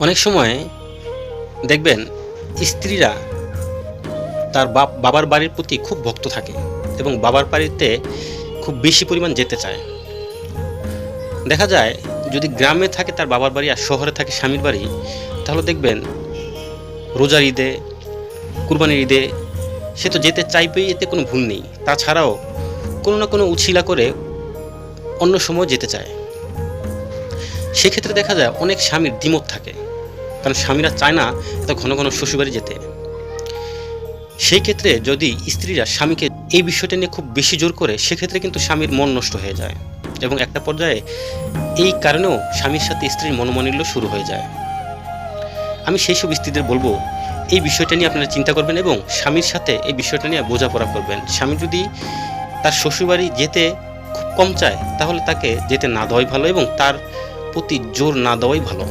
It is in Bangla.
অনেক সময় দেখবেন স্ত্রীরা তার বাবার বাড়ির প্রতি খুব ভক্ত থাকে এবং বাবার বাড়িতে খুব বেশি পরিমাণ যেতে চায়। দেখা যায় যদি গ্রামে থাকে তার বাবার বাড়ি আর শহরে থাকে স্বামীর বাড়ি, তাহলে দেখবেন রোজার ঈদে, কুরবানির ঈদে সে তো যেতে চাইবেই, এতে কোনো ভুল নেই। তাছাড়াও কোনো না কোনো উছিলা করে অন্য সময় যেতে চায়। সেক্ষেত্রে দেখা যায় অনেক স্বামীর দ্বিমত থাকে, কারণ স্বামীরা চায় না এত ঘন ঘন শ্বশুরবাড়ি যেতে। সেই ক্ষেত্রে যদি স্ত্রীরা স্বামীকে এই বিষয়টা নিয়ে খুব বেশি জোর করে, সেক্ষেত্রে কিন্তু স্বামীর মন নষ্ট হয়ে যায় এবং একটা পর্যায়ে এই কারণেও স্বামীর সাথে স্ত্রীর মনোমালিন্য শুরু হয়ে যায়। আমি সেই সব স্ত্রীদের বলবো, এই বিষয়টা নিয়ে আপনারা চিন্তা করবেন এবং স্বামীর সাথে এই বিষয়টা নিয়ে বোঝাপড়া করবেন। স্বামী যদি তার শ্বশুরবাড়ি যেতে খুব কম চায়, তাহলে তাকে যেতে না দেওয়াই ভালো এবং তার প্রতি জোর না দেওয়াই ভালো।